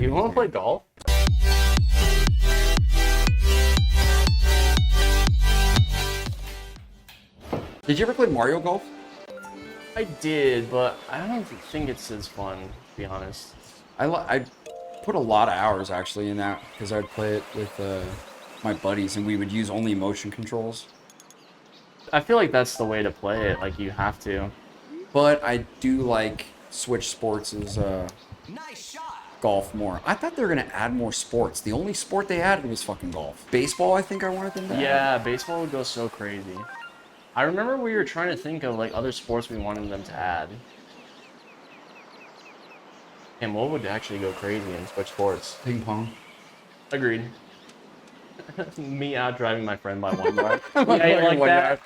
You want to play golf? Did you ever play Mario Golf? I did, but I don't think it's as fun, to be honest. I put a lot of hours actually in that because I'd play it with my buddies and we would use only motion controls. I feel like that's the way to play it. Like, you have to. But I do like Switch Sports' Nice shot. golf more. I thought they were gonna add more sports. The only sport they added was fucking golf. Baseball, I think I wanted them to add. Yeah, baseball would go so crazy. I remember we were trying to think of like other sports we wanted them to add. And what would actually go crazy in Switch Sports? Ping pong. Agreed. Me out driving my friend by 1 yard. Yeah, you like that?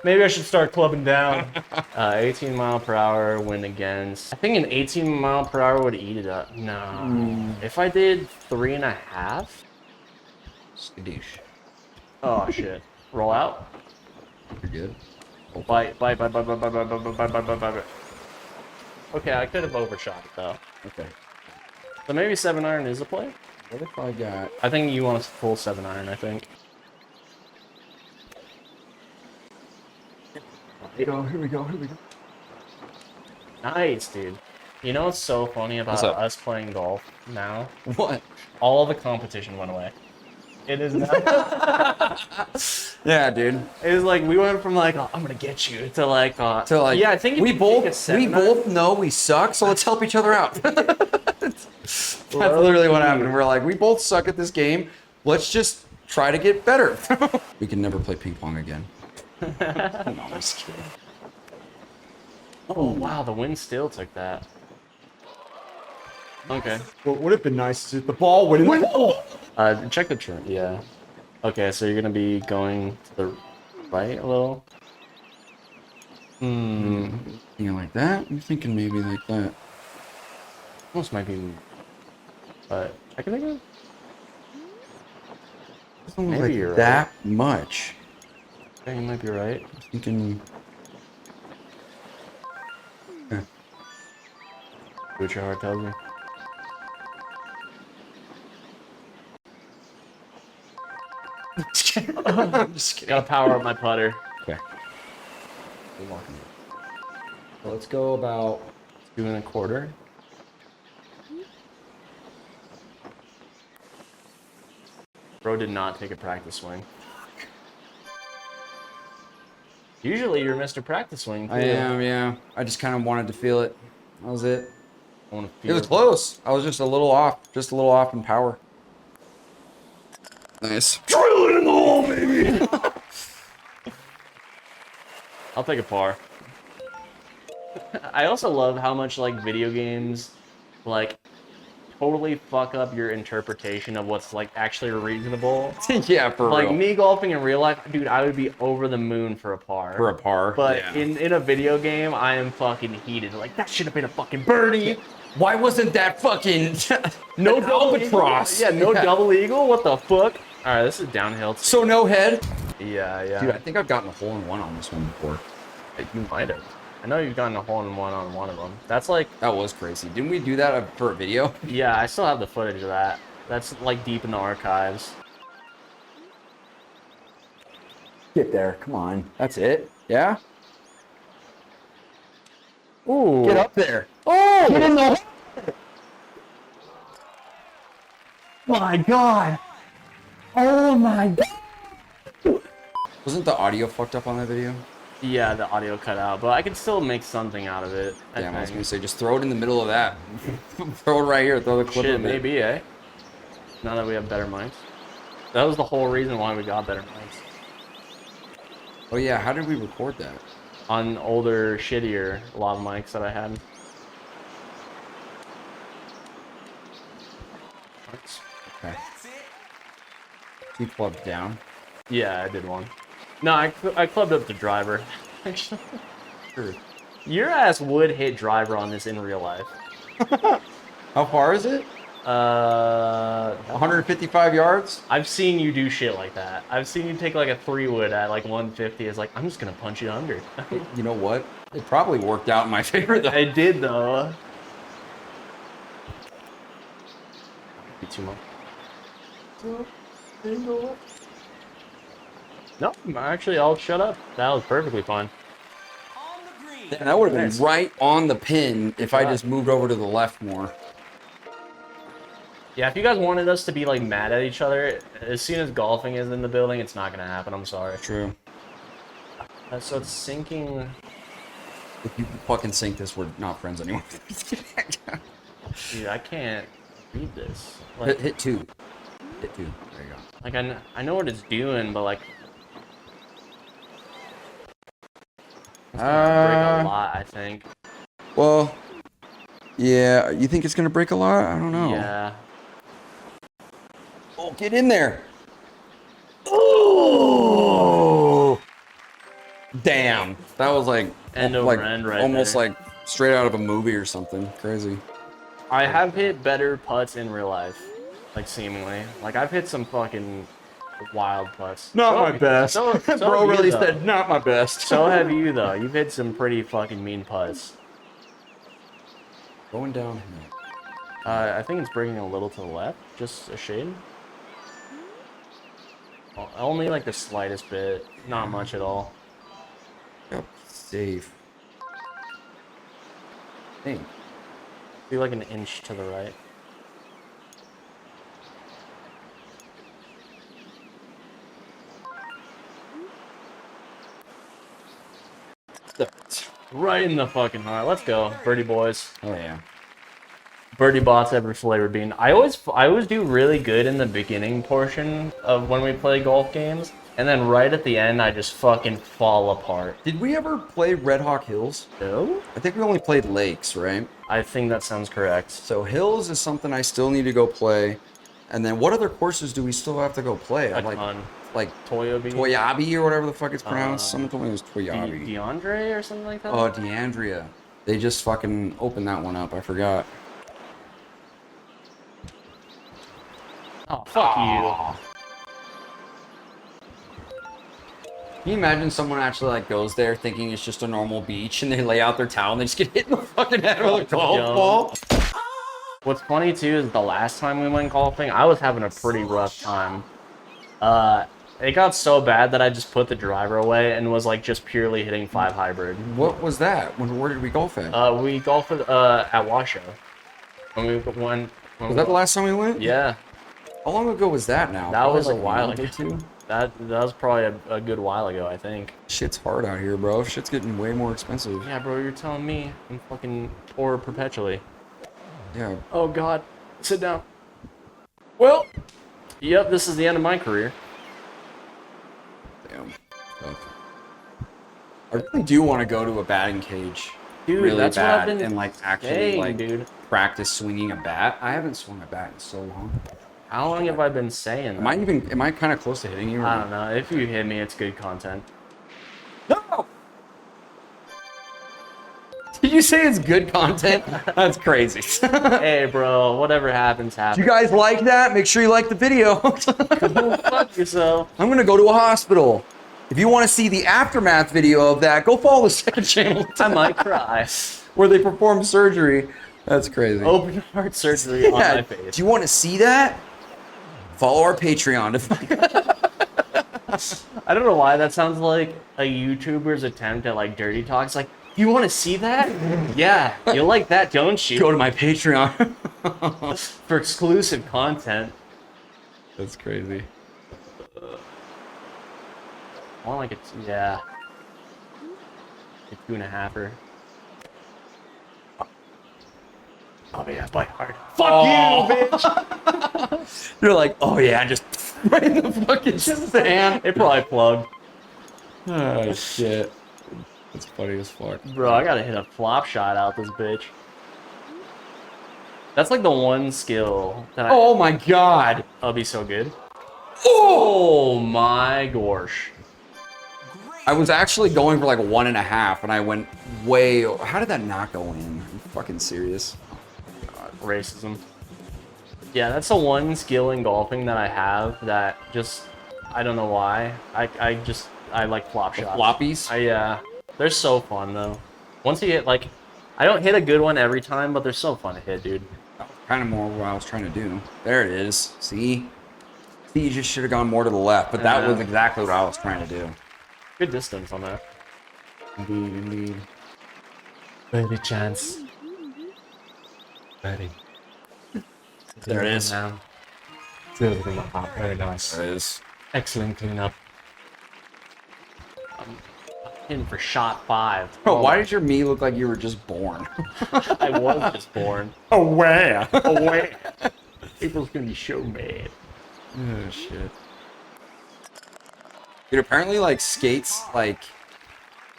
Maybe I should start clubbing down. 18 mile per hour win against. I think an 18 mile per hour would eat it up. No. If I did 3.5. Skadoosh. Oh shit. Roll out. You're good. Bite. Okay, I could have overshot it though. Okay. So maybe 7-iron is a play? What if I got... I think you want a full 7-iron, I think. Here we go. Nice, dude. You know what's so funny about up? us playing golf now? What? All the competition went away. It is now. Yeah, dude. It was like we went from like, oh, I'm gonna get you to like, yeah, I think if we you take a both 7-iron know we suck, so let's help each other out. That's literally what happened. We're like, we both suck at this game. Let's just try to get better. We can never play ping pong again. No, I'm just kidding. Oh wow, the wind still took that. Okay. What would have been nice is if the ball went in the hole. Check the turn. Yeah. Okay, so you're gonna be going to the right a little. Thinking like that? I'm thinking maybe like that. Almost might be, but I can think of. Doesn't look Maybe like you're right. that much. Yeah, you might be right. I'm thinking. Do what your heart tells you. I'm just kidding. Gotta power up my putter. Okay. We're walking. So let's go about 2.25. Bro did not take a practice swing. Usually you're Mr. Practice Swing. Too. I am, yeah. I just kind of wanted to feel it. That was it. I wanna It feel was close. I was just a little off in power. Nice. Drill it in the hole, baby. I'll take a par. I also love how much like video games like totally fuck up your interpretation of what's like actually reasonable. Yeah, for Like real. me golfing in real life, dude, I would be over the moon for a par. For a par. But yeah. in a video game, I am fucking heated. Like that should have been a fucking birdie. Why wasn't that fucking No an double albatross? Eagle. Yeah, no double eagle. What the fuck? All right, this is downhill. So no head? Yeah. Dude, I think I've gotten a hole in one on this one before. You might have. I know you've gotten a hole in one on one of them. That's like, That was crazy. Didn't we do that for a video? yeah, I still have the footage of that. That's like deep in the archives. Get there. Come on. That's it. Yeah? Ooh. Get up there. Oh! Get in the hole. My God! Oh my God! Wasn't the audio fucked up on that video? Yeah, the audio cut out, but I could still make something out of it. Yeah, I was gonna say, just throw it in the middle of that. Throw it right here. Throw the clip Shit, of it. maybe, eh? Now that we have better mics. That was the whole reason why we got better mics. Oh yeah, how did we record that? On older, shittier lav mics that I had. Okay. Two clubs down. Yeah, I did one. No, I clubbed up the driver. Actually, Sure. your ass would hit driver on this in real life. How far is it? 155 yards? I've seen you do shit like that. I've seen you take like a 3-wood at like 150. It's like, I'm just gonna punch it under. You know what? It probably worked out in my favor though. I did though. Be too much. No, actually, I'll shut up. That was perfectly fine. On the green. Yeah, that would have been Nice. right on the pin if I shot. just moved over to the left more. Yeah, if you guys wanted us to be like mad at each other, as soon as golfing is in the building, it's not gonna happen. I'm sorry. True. So it's sinking. If you fucking sink this, we're not friends anymore. Dude, I can't read this. hit, Like, hit 2. Hit 2. There you go. like I know what it's doing, but like it's gonna break a lot. I think. Well, yeah. You think it's gonna break a lot? I don't know. Yeah. Oh, get in there. Oh. Damn. That was like End over end right almost there. like straight out of a movie or something. Crazy. I have hit better putts in real life, like seemingly. Like I've hit some fucking wild putts. Not So my have you- best. So Bro have you, really though. said, not my best. So have you though. You've hit some pretty fucking mean putts. Going down here. I think it's breaking a little to the left, just a shade. Only like the slightest bit, not much at all. Yep. Safe. Hey. Be like an inch to the right. Right in the fucking heart. Let's go, birdie boys. Oh yeah. Birdie bots every flavor bean. I always do really good in the beginning portion of when we play golf games, and then right at the end I just fucking fall apart. Did we ever play Red Hawk Hills? No? I think we only played lakes, right? I think that sounds correct. So Hills is something I still need to go play. And then what other courses do we still have to go play? A I'm like ton. Toyabi Toyabi? or whatever the fuck it's pronounced. Someone told me it was Toyabi. DeAndre or something like that? Oh, DeAndrea. They just fucking opened that one up. I forgot. Oh, fuck you. Can you imagine someone actually like goes there thinking it's just a normal beach and they lay out their towel and they just get hit in the fucking head with a golf Yo. ball? What's funny too is the last time we went golfing, I was having a pretty rough time. It got so bad that I just put the driver away and was like just purely hitting 5 hybrid. What was that? Where did we golf at? We golfed at Washoe. When we went. Was that the last time we went? Yeah, How long ago was that now? that Probably was a like while month ago. or two? That was probably a good while ago, I think. Shit's hard out here, bro. Shit's getting way more expensive. Yeah, bro, you're telling me I'm fucking poor perpetually. Yeah. Oh God, sit down. Well, yep, this is the end of my career. Damn. Tough. I really do want to go to a batting cage. Dude, really that's what I've bad been and like actually saying, like dude. practice swinging a bat. I haven't swung a bat in so long. How long have I been saying that? Am I kind of close to hitting you? Or I don't know. If you hit me, it's good content. No! Did you say it's good content? That's crazy. Hey, bro, whatever happens, Do happens. you guys like that? Make sure you like the video. Go fuck yourself. I'm gonna go to a hospital. If you want to see the aftermath video of that, go follow the second channel I might cry. where they perform surgery. That's crazy. Open heart surgery on Yeah, my face. do you want to see that? Follow our Patreon. I don't know why that sounds like a YouTuber's attempt at like dirty talks. Like, you want to see that? Yeah, you like that, don't you? Go to my Patreon. For exclusive content. That's crazy. I want like a yeah. A 2.5er. Oh yeah, by hard. Fuck you, bitch. They're like, oh yeah, just right in the fucking sand. It probably plugged. Oh shit. That's funny as fuck. Bro, I gotta hit a flop shot out this bitch. That's like the one skill that Oh my god. I'll be so good. Oh! Oh my gosh. I was actually going for like 1.5 and I went way. How did that not go in? Are you fucking serious? Racism. Yeah, that's the one skill in golfing that I have that just, I don't know why. I like flop shots. Floppies? They're so fun though. Once you hit like, I don't hit a good one every time, but they're so fun to hit, dude. Kind kind of more what I was trying to do. There it is. See, you just should have gone more to the left, but that was exactly what I was trying to do. Good distance on that. Indeed. Birdie chance. Birdie. There it is. Very nice. There it is. Excellent cleanup. I'm in for shot 5. Bro, why did your me look like you were just born? I was just born. Aware. Away. April's gonna be so mad. Oh shit. Dude, apparently like skates, like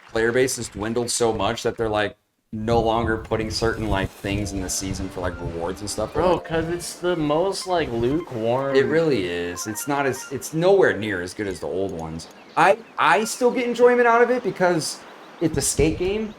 player base has dwindled so much that they're like no longer putting certain like things in the season for like rewards and stuff. Bro, Like, cause it's the most like lukewarm. it really is. It's nowhere near as good as the old ones. I still get enjoyment out of it because it's a skate game.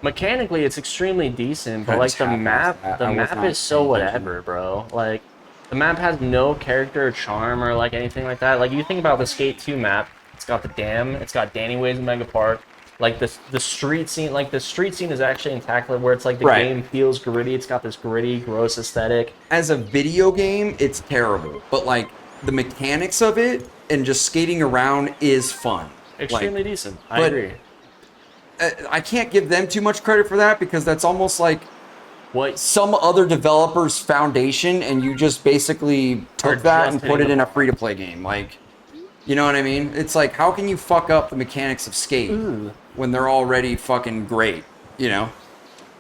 Mechanically, it's extremely decent, but I like just the happened map, to- the I was map not is so paying attention. whatever, bro. Like the map has no character or charm or like anything like that. Like you think about the Skate 2 map, it's got the dam, it's got Danny Ways Mega Park. Like the street scene, like the street scene is actually intact, where it's like the Right. game feels gritty. It's got this gritty, gross aesthetic. As a video game, it's terrible, but like the mechanics of it and just skating around is fun. Extremely decent. I but- agree. I can't give them too much credit for that because that's almost like What? some other developer's foundation and you just basically took Or that just and put hitting it in the a free-to-play game. Like, you know what I mean? It's like, how can you fuck up the mechanics of skate when they're already fucking great, you know?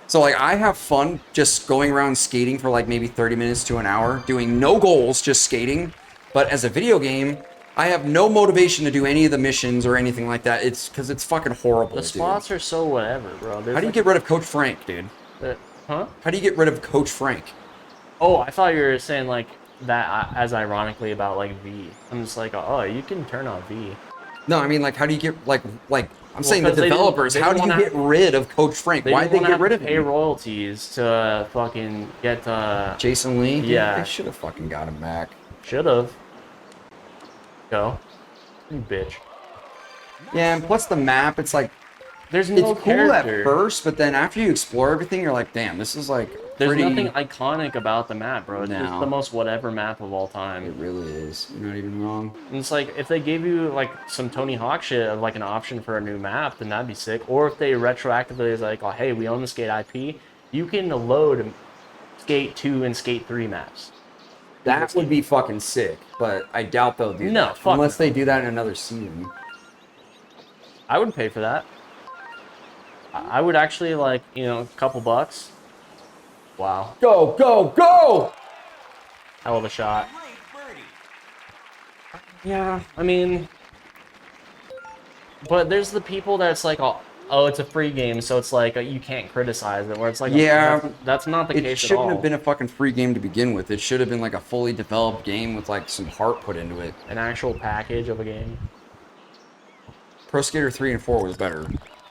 So like, I have fun just going around skating for like maybe 30 minutes to an hour, doing no goals, just skating. But as a video game, I have no motivation to do any of the missions or anything like that. It's because it's fucking horrible, The dude. spots are so whatever, bro. There's How do you like get rid of Coach Frank, dude? Huh? How do you get rid of Coach Frank? Oh, I thought you were saying like that as ironically about like V. I'm just like, oh, you can turn on V. No, I mean, like, how do you get, I'm saying the 'cause they didn't- developers, they how do didn't you wanna- get rid of Coach Frank? They Why'd they get rid of pay him? royalties to fucking get Jason Lee? Dude, Yeah. They should have fucking got him back. should have. Go. You bitch. Yeah, and plus the map, it's like, There's it's no cool character. at first, but then after you explore everything, you're like, damn, this is like There's pretty... nothing iconic about the map, bro. It's just No. the most whatever map of all It time. really is. You're not even wrong. And it's like, if they gave you like some Tony Hawk shit of like an option for a new map, then that'd be sick. Or if they retroactively is like, oh hey, we own the Skate IP, you can load Skate 2 and Skate 3 maps. That would be fucking sick, but I doubt they'll do No, that. fuck Unless no. they do that in another season. I would pay for that. I would actually like, you know, a couple bucks. Wow. Go, go, go! Hell of a shot. Great birdie. Yeah, I mean, but there's the people that's like, oh, it's a free game, so it's like you can't criticize it. Where it's like, Yeah, that's not the It case at shouldn't all. have been a fucking free game to begin with. It should have been like a fully developed game with like some heart put into it. An actual package of a game. Pro Skater 3 and 4 was better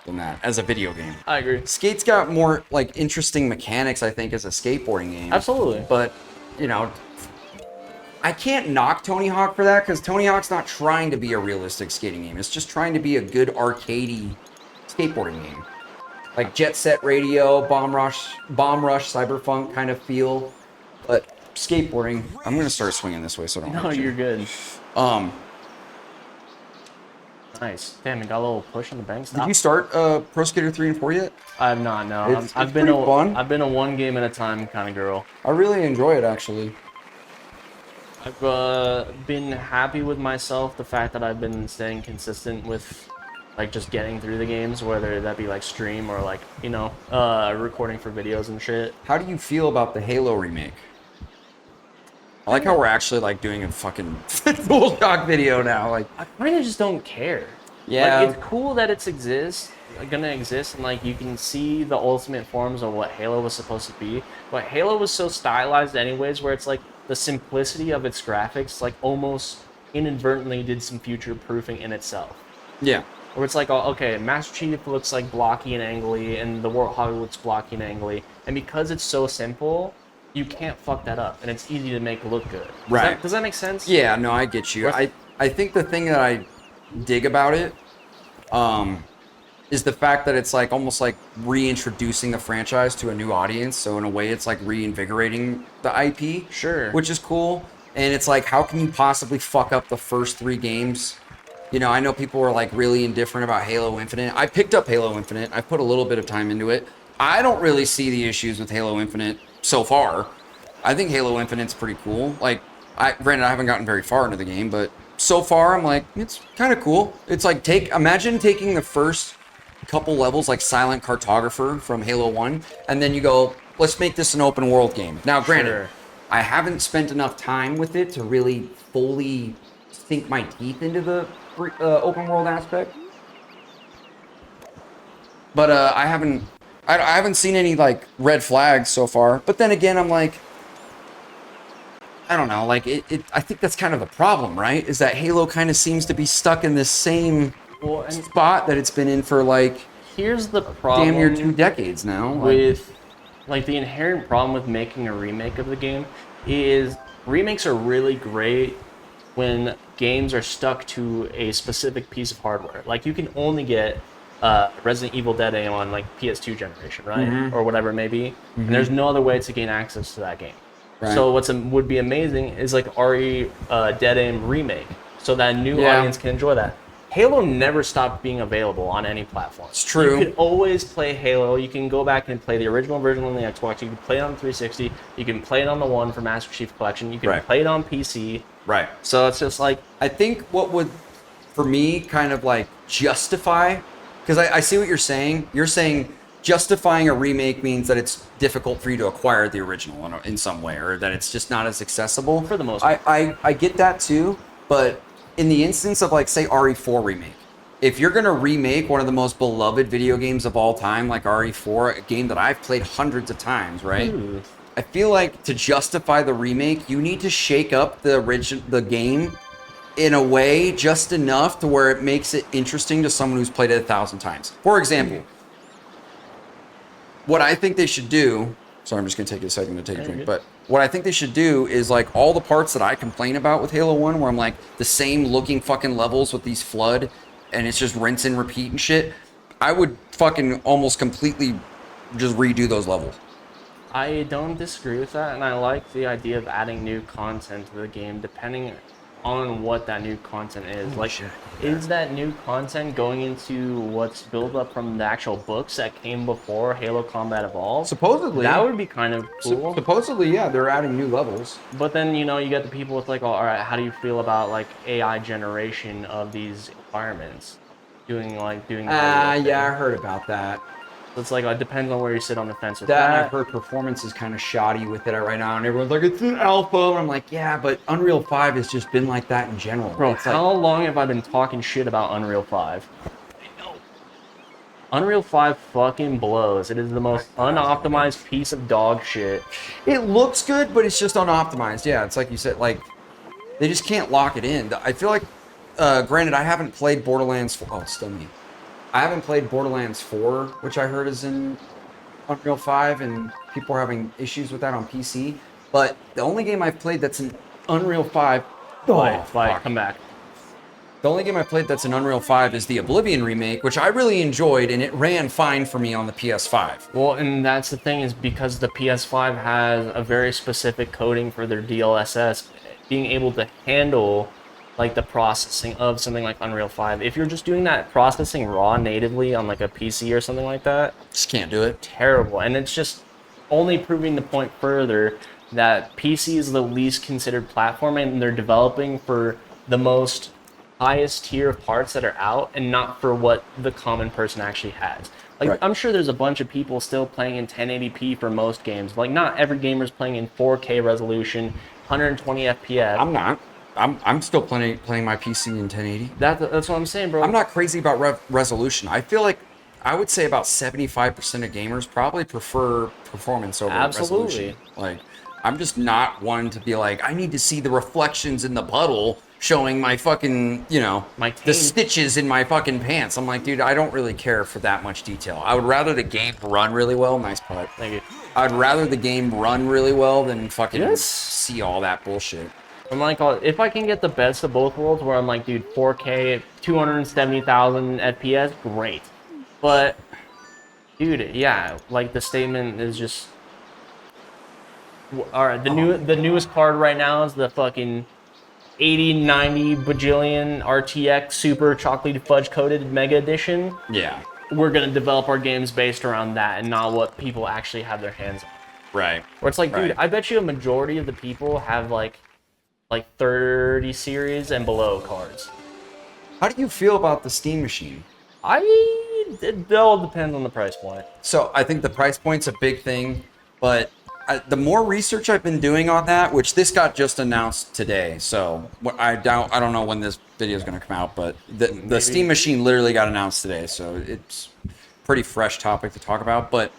than that as a video game. I agree. Skate's got more like interesting mechanics, I think, as a skateboarding game. Absolutely. But, you know, I can't knock Tony Hawk for that because Tony Hawk's not trying to be a realistic skating game. It's just trying to be a good arcadey skateboarding game. Like Jet Set Radio, Bomb Rush, Cyberpunk kind of feel. But skateboarding, I'm gonna start swinging this way so I don't No, hurt you. you're good. Um, Nice. Damn, it got a little push on the bank. did Stop. you start Pro Skater 3 and 4 yet? I have not. No, It's I've been pretty a fun. I've been a one game at a time kind of girl. I really enjoy it actually. I've been happy with myself. The fact that I've been staying consistent with, like, just getting through the games, whether that be like stream or like, you know, recording for videos and shit. How do you feel about the Halo remake? I like how we're actually like doing a fucking DualShock video now. Like, I kind of just don't care. Yeah. Like, it's cool that it's gonna exist, and like you can see the ultimate forms of what Halo was supposed to be. But Halo was so stylized, anyways, where it's like the simplicity of its graphics, like almost inadvertently did some future proofing in itself. yeah, Where it's like, oh, okay, Master Chief looks like blocky and angly, and the Warthog looks blocky and angly, and because it's so simple, you can't fuck that up, and it's easy to make look good. Right. Does that make sense? yeah. No, I get you. I think the thing that I dig about it, is the fact that it's like almost like reintroducing the franchise to a new audience. So in a way, it's like reinvigorating the IP. Sure. Which is cool. And it's like, how can you possibly fuck up the first 3 games? You know, I know people were like really indifferent about Halo Infinite. I picked up Halo Infinite. I put a little bit of time into it. I don't really see the issues with Halo Infinite so far. I think Halo Infinite's pretty cool. Like, granted, I haven't gotten very far into the game, but so far I'm like, it's kind of cool. It's like, imagine taking the first couple levels like Silent Cartographer from Halo 1, and then you go, let's make this an open world game. Now, granted, Sure. I haven't spent enough time with it to really fully sink my teeth into the open world aspect. But I haven't seen any like red flags so far. But then again, I'm like, I don't know, like I think that's kind of the problem, right? Is that Halo kind of seems to be stuck in this same spot that it's been in for like Here's the problem. damn near 2 decades now. With like the inherent problem with making a remake of the game is remakes are really great when games are stuck to a specific piece of hardware. Like you can only get Resident Evil Dead Aim on like PS2 generation, right? Or whatever it may be. And there's no other way to gain access to that game. Right. So would be amazing is like RE Dead Aim remake, so that a new audience can enjoy that. Halo never stopped being available on any platform. It's true. You could always play Halo. You can go back and play the original version on the Xbox. You can play it on the 360. You can play it on the One for Master Chief Collection. You can play it on PC. Right. So it's just like, I think what would, for me, kind of like justify, because I see what you're saying. You're saying justifying a remake means that it's difficult for you to acquire the original in some way, or that it's just not as accessible. For the most part. I get that too, but in the instance of like, say, RE4 remake, if you're going to remake one of the most beloved video games of all time, like RE4, a game that I've played hundreds of times, right? I feel like to justify the remake, you need to shake up the game in a way just enough to where it makes it interesting to someone who's played it 1,000 times. For example, what I think they should do, sorry, I'm just going to take a second to take a drink, but what I think they should do is like all the parts that I complain about with Halo 1, where I'm like the same looking fucking levels with these flood and it's just rinse and repeat and shit, I would fucking almost completely just redo those levels. I don't disagree with that, and I like the idea of adding new content to the game depending on what that new content is. Is that new content going into what's built up from the actual books that came before Halo Combat Evolved? Supposedly. That would be kind of cool. Supposedly, yeah, they're adding new levels. But then, you know, you get the people with like, oh, all right, how do you feel about like AI generation of these environments? Doing. Yeah, I heard about that. It's like, it depends on where you sit on the fence with That, that. I've heard performance is kind of shoddy with it right now, and everyone's like, it's an alpha. And I'm like, yeah, but Unreal 5 has just been like that in general. Bro, it's how long have I been talking shit about Unreal 5? I know. Unreal 5 fucking blows. It is the most unoptimized piece of dog shit. It looks good, but it's just unoptimized. Yeah, it's like you said, like, they just can't lock it in. I feel like, granted, I haven't played Borderlands 4. Oh, still me. I haven't played Borderlands 4, which I heard is in Unreal 5, and people are having issues with that on PC. But the only game I've played that's in Unreal 5... Fight, come back. The only game I played that's in Unreal 5 is the Oblivion remake, which I really enjoyed, and it ran fine for me on the PS5. Well, and that's the thing, is because the PS5 has a very specific coding for their DLSS, being able to handle like the processing of something like Unreal 5. If you're just doing that processing raw natively on like a PC or something like that, Just can't do it. terrible. And it's just only proving the point further that PC is the least considered platform, and they're developing for the most highest tier of parts that are out and not for what the common person actually has. Like, Right. I'm sure there's a bunch of people still playing in 1080p for most games. Like, not every gamer's playing in 4K resolution, 120 FPS. I'm not. I'm still playing my PC in 1080. That's what I'm saying, bro. I'm not crazy about resolution. I feel like I would say about 75% of gamers probably prefer performance over Absolutely. resolution. Like, I'm just not one to be like, I need to see the reflections in the puddle showing my fucking, you know, My the cane. stitches in my fucking pants. I'm like, dude, I don't really care for that much detail. I would rather the game run really well. Nice putt. Thank you. I'd rather the game run really well than fucking Yes. see all that bullshit. I'm like, if I can get the best of both worlds, where I'm like, dude, 4K, 270,000 FPS, great. But, dude, yeah, like the statement is just. All right, the newest card right now is the fucking 80, 90 bajillion RTX Super Chocolate Fudge Coated Mega Edition. Yeah. We're gonna develop our games based around that and not what people actually have their hands on. Right. Where it's like, dude, Right. I bet you a majority of the people have like 30 series and below cards. How do you feel about the Steam machine? It all depends on the price point. So I think the price point's a big thing, but the more research I've been doing on that, which this got just announced today, so I don't know when this video is going to come out, but the Steam machine literally got announced today, so it's pretty fresh topic to talk about. But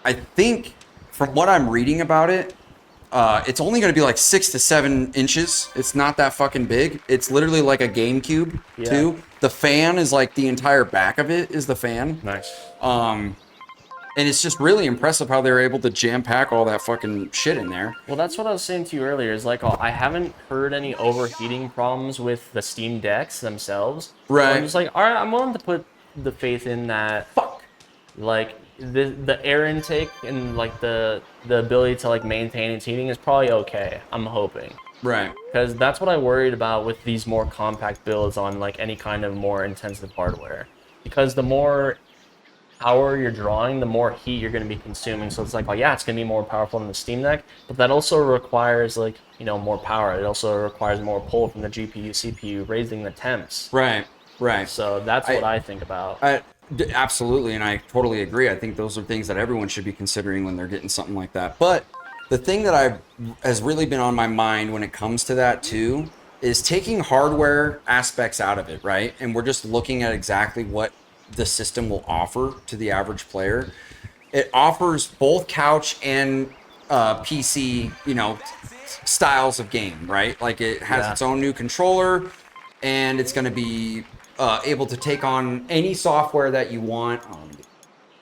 I think from what I'm reading about it, it's only going to be like 6 to 7 inches. It's not that fucking big. It's literally like a GameCube too. The fan is like the entire back of it is the fan. Nice. And it's just really impressive how they're able to jam pack all that fucking shit in there. Well, that's what I was saying to you earlier. Is like, I haven't heard any overheating problems with the Steam Decks themselves. Right. So I'm just like, all right, I'm willing to put the faith in that. Like the air intake and like the ability to like maintain its heating is probably okay. I'm hoping. Right. Because that's what I worried about with these more compact builds on like any kind of more intensive hardware. Because the more power you're drawing, the more heat you're going to be consuming. So it's like, well, yeah, it's going to be more powerful than the Steam Deck, but that also requires like, more power. It also requires more pull from the GPU, CPU, raising the temps. Right. Right. So that's what I think about. Absolutely, and I totally agree. I think those are things that everyone should be considering when they're getting something like that. But the thing that has really been on my mind when it comes to that too is taking hardware aspects out of it, right? And we're just looking at exactly what the system will offer to the average player. It offers both couch and PC, styles of game, right? Like it has its own new controller, and it's going to be able to take on any software that you want,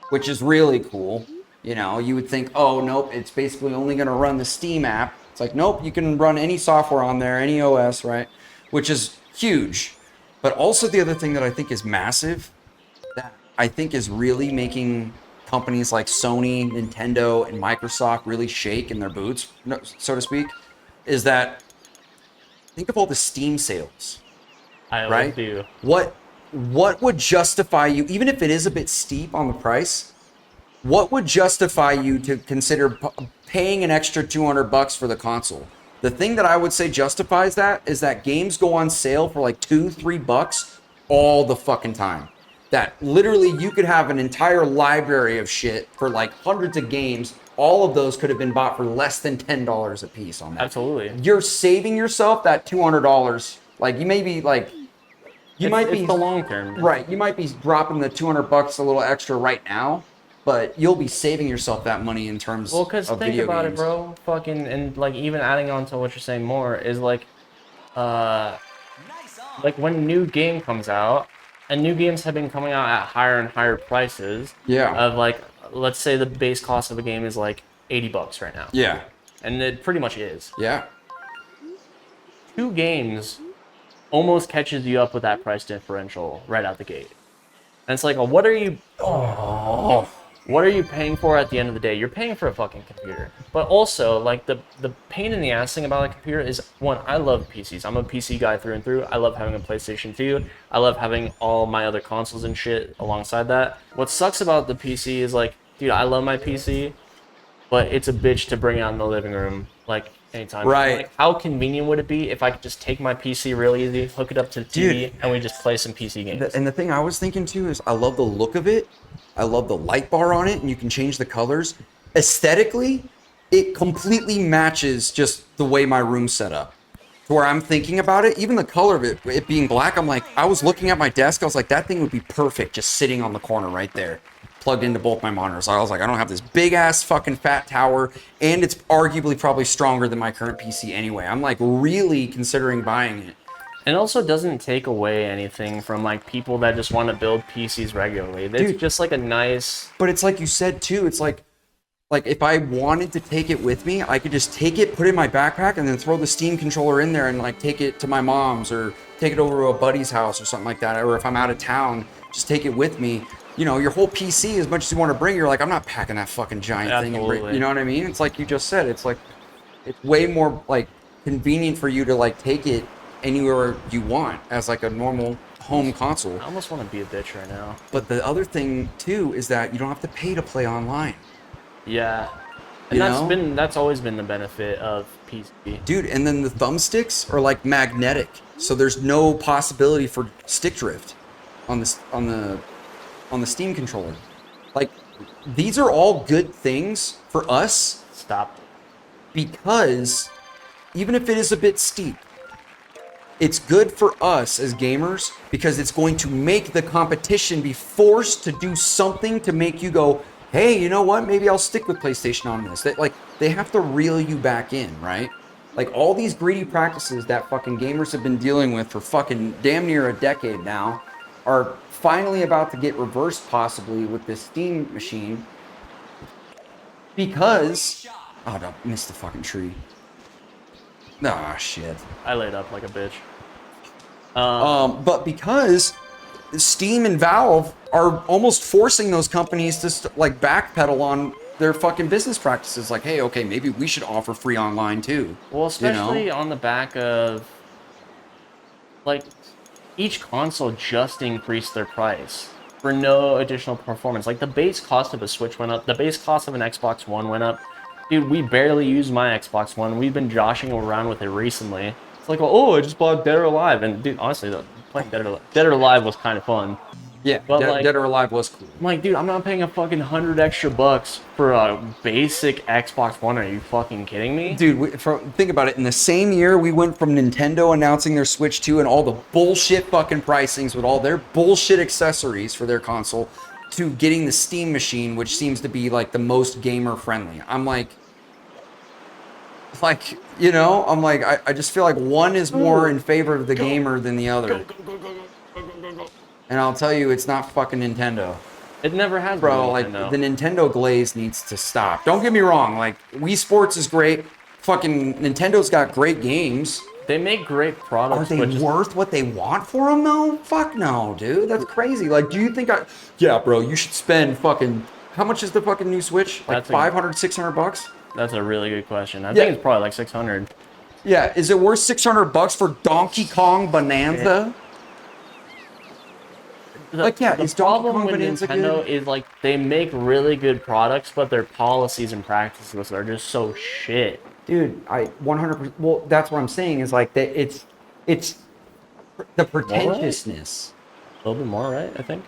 which is really cool. You would think, oh, nope, it's basically only going to run the Steam app. It's like, nope, you can run any software on there, any OS, right? Which is huge. But also the other thing that I think is massive, that I think is really making companies like Sony, Nintendo, and Microsoft really shake in their boots, so to speak, is that think of all the Steam sales. I do. What would justify you, even if it is a bit steep on the price, what would justify you to consider paying an extra $200 for the console? The thing that I would say justifies that is that games go on sale for like $2-3 all the fucking time. That literally you could have an entire library of shit for like hundreds of games. All of those could have been bought for less than $10 a piece on that. Absolutely. You're saving yourself that $200. Like you may be like, it's the long term. Right. You might be dropping the $200 a little extra right now, but you'll be saving yourself that money in terms of video games. Well, because think about it, bro. Fucking, and like even adding on to what you're saying more is like when a new game comes out, and new games have been coming out at higher and higher prices. Yeah. Of like, let's say the base cost of a game is like $80 right now. Yeah. And it pretty much is. Yeah. 2 games almost catches you up with that price differential right out the gate. And it's like, what are you paying for at the end of the day? You're paying for a fucking computer. But also, like, the pain in the ass thing about a computer is, one, I love PCs. I'm a PC guy through and through. I love having a PlayStation 2. I love having all my other consoles and shit alongside that. What sucks about the PC is, like, dude, I love my PC, but it's a bitch to bring out in the living room, like, anytime. Right. Like, how convenient would it be if I could just take my PC real easy, hook it up to the TV, and we just play some PC games? And the thing I was thinking too is I love the look of it. I love the light bar on it, and you can change the colors. Aesthetically, it completely matches just the way my room's set up. To where I'm thinking about it, even the color of it being black, I'm like, I was looking at my desk, I was like, that thing would be perfect just sitting on the corner right there, plugged into both my monitors. I was like, I don't have this big ass fucking fat tower, and it's arguably probably stronger than my current PC anyway. I'm like really considering buying it. And it also doesn't take away anything from like people that just want to build PCs regularly. It's just like a nice. But it's like you said too. It's like if I wanted to take it with me, I could just take it, put it in my backpack, and then throw the Steam controller in there and like take it to my mom's or take it over to a buddy's house or something like that. Or if I'm out of town, just take it with me. your whole PC, as much as you want to bring, you're like, I'm not packing that fucking giant thing. Absolutely. You know what I mean? It's like you just said. It's like, it's way more like convenient for you to like take it anywhere you want as like a normal home console. I almost want to be a bitch right now. But the other thing too is that you don't have to pay to play online. Yeah. You And know? that's always been the benefit of PC. Dude, and then the thumbsticks are like magnetic, so there's no possibility for stick drift on the Steam controller. Like, these are all good things for us Stop. because even if it is a bit steep, it's good for us as gamers because it's going to make the competition be forced to do something to make you go, hey, you know what? Maybe I'll stick with PlayStation on this. They have to reel you back in, right? Like, all these greedy practices that fucking gamers have been dealing with for fucking damn near a decade now are finally about to get reversed, possibly with this Steam machine, because don't miss the fucking tree. Ah, shit. I laid up like a bitch. But because Steam and Valve are almost forcing those companies to like backpedal on their fucking business practices, like, hey, okay, maybe we should offer free online too. Well, especially on the back of, like, each console just increased their price for no additional performance. Like, the base cost of a Switch went up. The base cost of an Xbox One went up. Dude, we barely use my Xbox One. We've been joshing around with it recently. It's like, oh, I just bought Dead or Alive. And, dude, honestly, playing Dead or Alive was kind of fun. Yeah, But, like, Dead or Alive was cool. I'm like, dude, I'm not paying a fucking $100 extra for a basic Xbox One. Are you fucking kidding me? Dude, think about it. In the same year, we went from Nintendo announcing their Switch 2 and all the bullshit fucking pricings with all their bullshit accessories for their console to getting the Steam machine, which seems to be like the most gamer friendly. I'm like, I just feel like one is more in favor of the gamer than the other. And I'll tell you, it's not fucking Nintendo. It never has Bro, been like, Nintendo. the Nintendo glaze needs to stop. Don't get me wrong, like, Wii Sports is great. Fucking Nintendo's got great games. They make great Are products, they but just worth what they want for them, though? Fuck no, dude. That's crazy. Like, do you think Yeah, bro, you should spend fucking... How much is the fucking new Switch? Like That's a- 500, 600 bucks? that's a really good question. I Yeah. think it's probably like 600. Yeah, is it worth 600 bucks for Donkey Kong Bonanza? Like, yeah, the is Donkey problem Kong with Bonanza Nintendo good? is, like, they make really good products, but their policies and practices are just so shit. Dude, I 100%. Well, that's what I'm saying is like that. It's the pretentiousness. A little bit more, right? I think.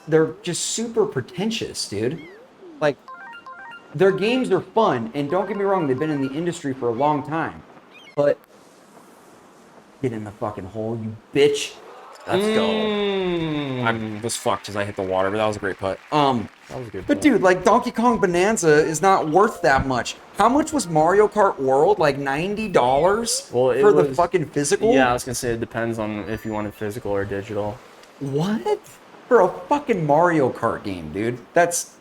They're just super pretentious, dude. Like, their games are fun, and don't get me wrong, they've been in the industry for a long time. But get in the fucking hole, you bitch. Let's go. I was fucked because I hit the water, but that was a great putt. That was a good. But dude, like, Donkey Kong Bonanza is not worth that much. How much was Mario Kart World? Like $90 Well, it for the was- fucking physical? Yeah, I was gonna say it depends on if you wanted physical or digital. What? For a fucking Mario Kart game, dude. That's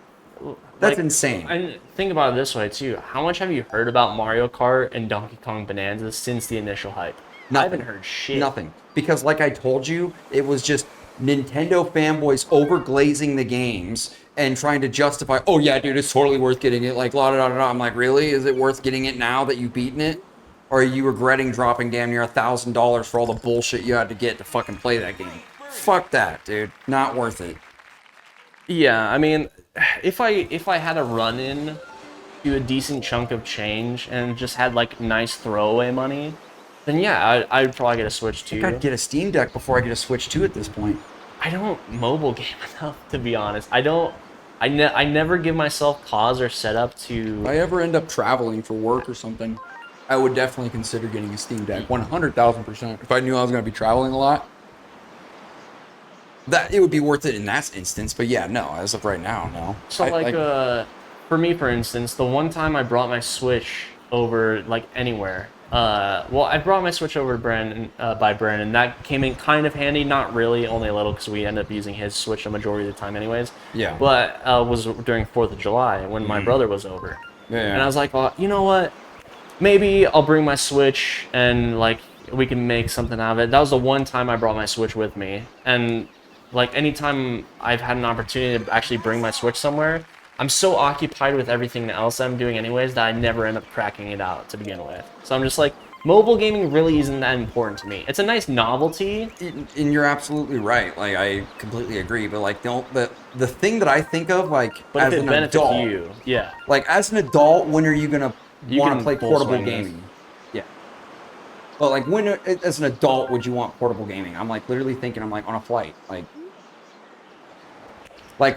Like, insane. And think about it this way too: how much have you heard about Mario Kart and Donkey Kong Bonanza since the initial hype? I haven't heard shit. Nothing. Because like I told you, it was just Nintendo fanboys overglazing the games and trying to justify, oh yeah, dude, it's totally worth getting it. Like, la da da da. I'm like, really? Is it worth getting it now that you've beaten it? Or are you regretting dropping damn near $1,000 for all the bullshit you had to get to fucking play that game? Fuck that, dude. Not worth it. Yeah, I mean, if I had a run in to a decent chunk of change and just had like nice throwaway money, then yeah, I'd probably get a Switch too. I'd get a Steam Deck before I get a Switch 2 at this point. I don't mobile game enough, to be honest. I never give myself pause or setup to. If I ever end up traveling for work or something, I would definitely consider getting a Steam Deck. 100,000%. If I knew I was going to be traveling a lot, that it would be worth it in that instance. But yeah, no, as of right now, no. So for me, for instance, the one time I brought my Switch over like anywhere. Well, I brought my Switch over to Brandon, and that came in kind of handy. Not really, only a little, because we ended up using his Switch a majority of the time anyways. Yeah. But was during 4th of July when my brother was over. Yeah. And I was like, well, you know what? Maybe I'll bring my Switch and like we can make something out of it. That was the one time I brought my Switch with me. And like anytime I've had an opportunity to actually bring my Switch somewhere, I'm so occupied with everything else I'm doing anyways that I never end up cracking it out to begin with. So I'm just like, mobile gaming really isn't that important to me. It's a nice novelty. And you're absolutely right. Like I completely agree. But like the thing that I think of like But as if it an benefits adult, you, yeah. like as an adult, when are you gonna You want to can play full portable swing this. gaming? Yeah. But like when as an adult would you want portable gaming? I'm like literally thinking I'm like on a flight. Like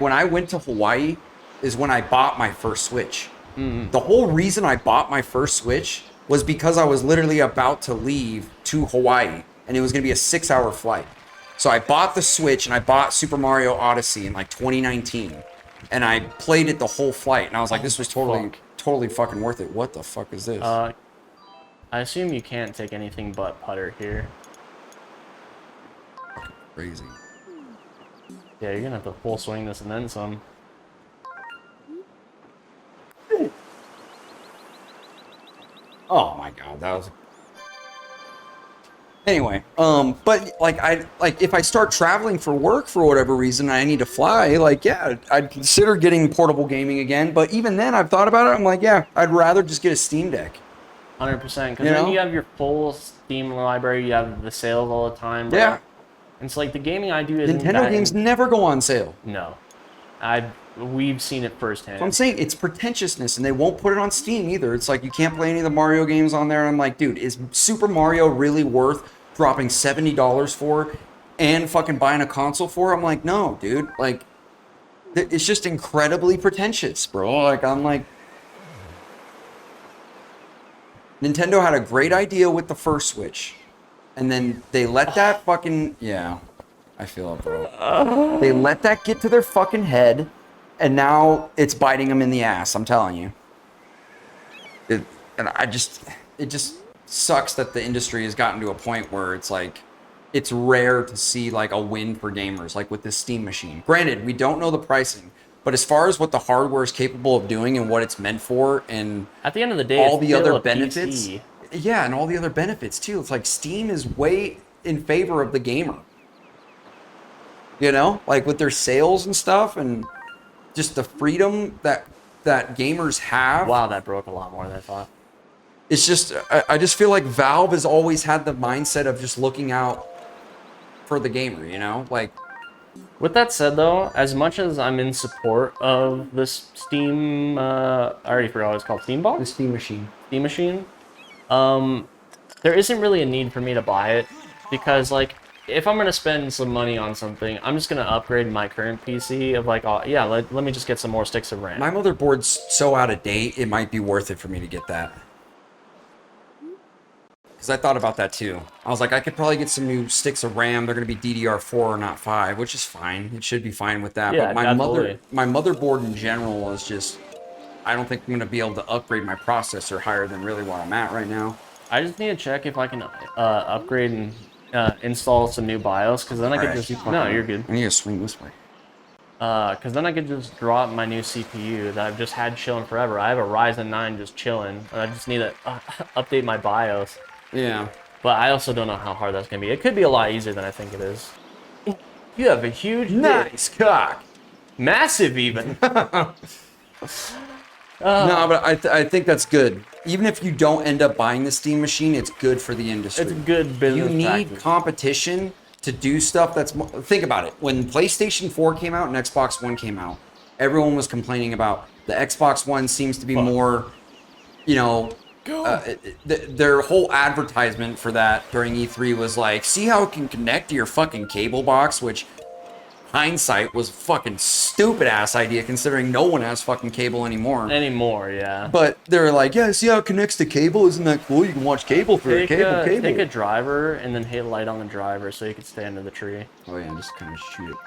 when I went to Hawaii is when I bought my first Switch. The whole reason I bought my first Switch was because I was literally about to leave to Hawaii and it was going to be a 6-hour flight. So I bought the Switch and I bought Super Mario Odyssey in like 2019 and I played it the whole flight and I was like, this was totally fucking worth it. What the fuck is this? I assume you can't take anything but putter here. Crazy. Yeah, you're gonna have to full swing this and then some. Oh my god, that was. Anyway, but like if I start traveling for work for whatever reason, I need to fly. Like, yeah, I'd consider getting portable gaming again. But even then, I've thought about it. I'm like, yeah, I'd rather just get a Steam Deck. 100%. Because You then know? you have your full Steam library. You have the sales all the time. Bro. Yeah, And so like the gaming I do isn't Nintendo that games never go on sale. No, we've seen it firsthand. So I'm saying it's pretentiousness, and they won't put it on Steam either. It's like you can't play any of the Mario games on there. I'm like, dude, is Super Mario really worth dropping $70 for and fucking buying a console for? I'm like, no, dude. Like, it's just incredibly pretentious, bro. Like, I'm like, Nintendo had a great idea with the first Switch, and then they let that fucking I feel it, bro. They let that get to their fucking head, and now it's biting them in the ass. I'm telling you. It just sucks that the industry has gotten to a point where it's like, it's rare to see like a win for gamers, like with this Steam machine. Granted, we don't know the pricing, but as far as what the hardware is capable of doing and what it's meant for, and at the end of the day, all it's the still other a benefits, PC. yeah, and all the other benefits too. It's like Steam is way in favor of the gamer. You know, like with their sales and stuff, and just the freedom that gamers have. Wow, that broke a lot more than I thought. It's just, I just feel like Valve has always had the mindset of just looking out for the gamer, you know? Like, With that said, though, as much as I'm in support of this Steam, I already forgot what it's called, Steam Box? the Steam machine. Steam Machine, there isn't really a need for me to buy it, because, like, if I'm going to spend some money on something, I'm just going to upgrade my current PC of, like, oh, yeah, let me just get some more sticks of RAM. My motherboard's so out of date, it might be worth it for me to get that. Because I thought about that too. I was like, I could probably get some new sticks of RAM. They're going to be DDR4 not 5, which is fine. It should be fine with that. Yeah, but absolutely. my motherboard in general is just, I don't think I'm going to be able to upgrade my processor higher than really where I'm at right now. I just need to check if I can upgrade and install some new BIOS, because then I could Alright, just... No, you're good. I need to swing this way. Because then I could just drop my new CPU that I've just had chilling forever. I have a Ryzen 9 just chilling, and I just need to update my BIOS. Yeah. But I also don't know how hard that's going to be. It could be a lot easier than I think it is. You have a huge dick. Nice cock. Massive, even. No, but I think that's good. Even if you don't end up buying the Steam machine, it's good for the industry. It's good business You need practice. competition to do stuff that's... Think about it. When PlayStation 4 came out and Xbox One came out, everyone was complaining about the Xbox One seems to be more, you know... their whole advertisement for that during E3 was like, see how it can connect to your fucking cable box, which hindsight was a fucking stupid ass idea considering no one has fucking cable anymore. Yeah. But they're like, yeah, see how it connects to cable? Isn't that cool? You can watch cable through Take cable. a driver and then hit light on the driver so you can stay under the tree. Oh yeah, just kind of shoot it.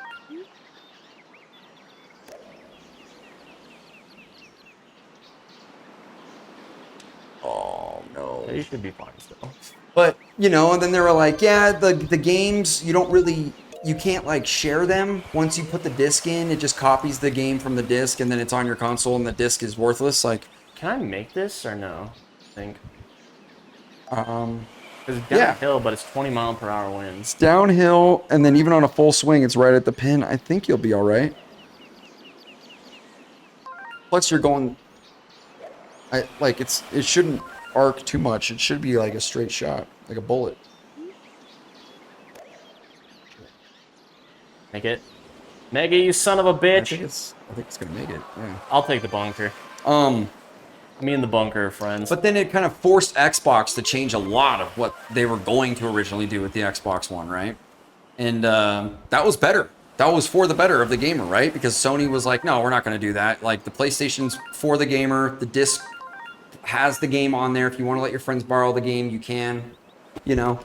Oh no. So you should be fine still. But, you know, and then they were like, yeah, the games, you can't like share them. Once you put the disc in, it just copies the game from the disc and then it's on your console and the disc is worthless. Like, Can I make this or no? I think. because Because it's Yeah. downhill, but it's 20-mile-per-hour winds. Downhill, and then even on a full swing, it's right at the pin. I think you'll be all right. Plus, you're going. It shouldn't arc too much. It should be like a straight shot, like a bullet. Make it. Make it, you son of a I bitch. think it's gonna make it. Yeah. I'll take the bunker. Me and the bunker are friends. But then it kind of forced Xbox to change a lot of what they were going to originally do with the Xbox One, right? And that was better. That was for the better of the gamer, right? Because Sony was like, no, we're not going to do that. Like, the PlayStation's for the gamer. The disc has the game on there. If you want to let your friends borrow the game, you can, you know?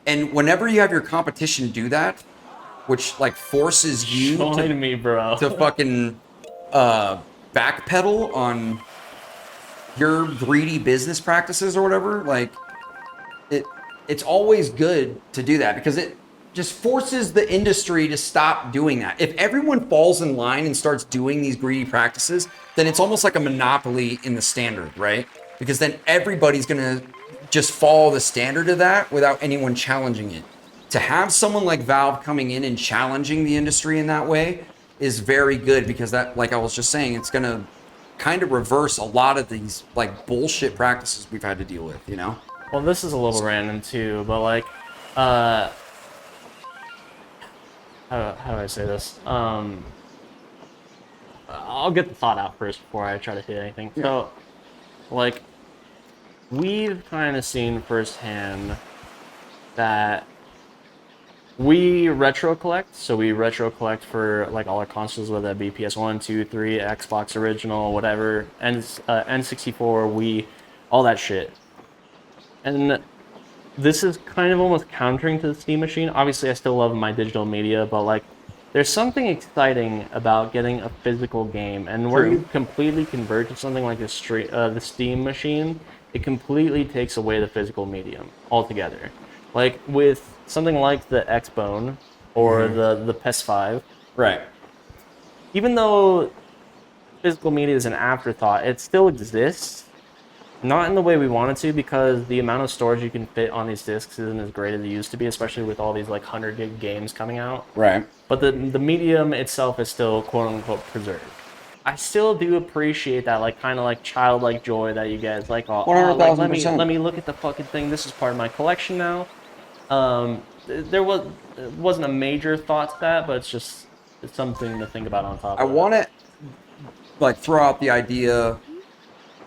And whenever you have your competition do that, which, like, forces you Join me, bro. to fucking backpedal on your greedy business practices or whatever, like, it's always good to do that because it just forces the industry to stop doing that. If everyone falls in line and starts doing these greedy practices, then it's almost like a monopoly in the standard, right? Because then everybody's gonna just follow the standard of that without anyone challenging it. To have someone like Valve coming in and challenging the industry in that way is very good because that, like I was just saying, it's gonna kind of reverse a lot of these like bullshit practices we've had to deal with, you know? Well, this is a little random too, but like, how do I say this? I'll get the thought out first before I try to hit anything. Yeah. So, like, we've kind of seen firsthand that we retro collect. So we retro collect for like all our consoles, whether that be PS1, 2, 3, Xbox original, whatever, N64, Wii, all that shit. And this is kind of almost countering to the Steam machine. Obviously, I still love my digital media, but like, there's something exciting about getting a physical game, and where you completely convert to something like the Steam machine, it completely takes away the physical medium altogether. Like with something like the Xbone or the PS5, Right. even though physical media is an afterthought, it still exists. Not in the way we want it to, because the amount of storage you can fit on these discs isn't as great as it used to be, especially with all these like 100 gig games coming out. Right. But the medium itself is still quote unquote preserved. I still do appreciate that like kind of like childlike joy that you guys like. Oh, like, let me look at the fucking thing. This is part of my collection now. It wasn't a major thought to that, but it's something to think about on top. I want to like throw out the idea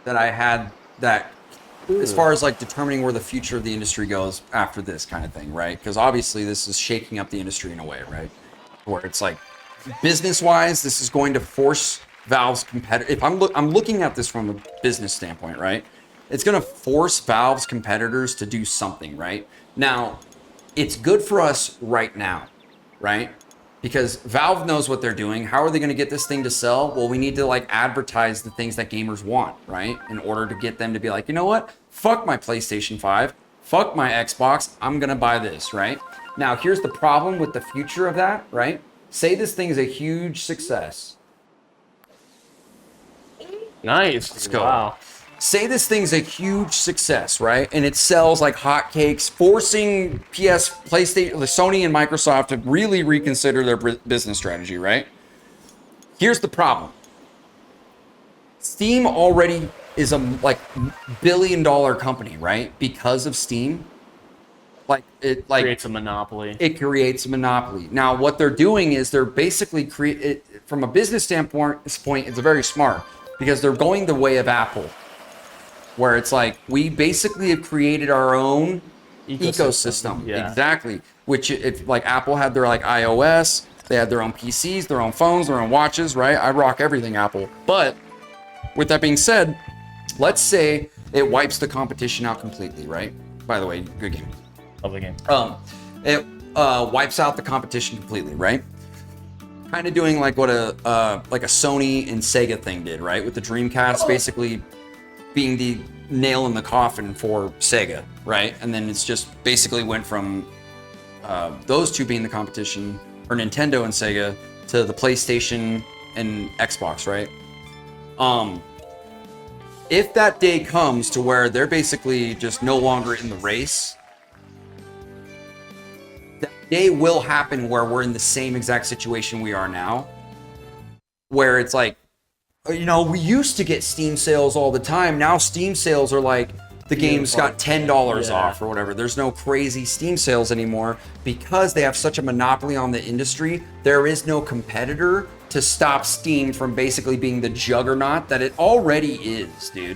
that I had that as far as like determining where the future of the industry goes after this kind of thing, right? Because obviously this is shaking up the industry in a way, right? Where it's like business-wise, this is going to force Valve's competitor. If I'm looking at this from a business standpoint, right? It's going to force Valve's competitors to do something, right? Now, it's good for us right now, right? Because Valve knows what they're doing. How are they going to get this thing to sell? Well, we need to like advertise the things that gamers want, right? In order to get them to be like, you know what? Fuck my PlayStation 5. Fuck my Xbox. I'm going to buy this, right? Now, here's the problem with the future of that, right? Say this thing is a huge success. Nice. Let's go. Wow. Say this thing's a huge success, right? And it sells like hotcakes, forcing PlayStation, Sony and Microsoft to really reconsider their business strategy, right? Here's the problem. Steam already is a like billion-dollar company, right? Because of Steam. It Creates a monopoly. It creates a monopoly. Now, what they're doing is they're basically from a business standpoint, it's very smart because they're going the way of Apple. Where it's like, we basically have created our own ecosystem. Yeah. Exactly. Which if like Apple had their like iOS, they had their own PCs, their own phones, their own watches, right? I rock everything Apple. But with that being said, let's say it wipes the competition out completely, right? By the way, good game. Lovely game. It wipes out the competition completely, right? Kind of doing like what a Sony and Sega thing did, right? With the Dreamcast basically being the nail in the coffin for Sega, right? And then it's just basically went from those two being the competition, or Nintendo and Sega, to the PlayStation and Xbox, right? If that day comes to where they're basically just no longer in the race, day will happen where we're in the same exact situation we are now, where it's like, you know, we used to get Steam sales all the time. Now Steam sales are like, the game's got $10 off or whatever. There's no crazy Steam sales anymore because they have such a monopoly on the industry. There is no competitor to stop Steam from basically being the juggernaut that it already is, dude.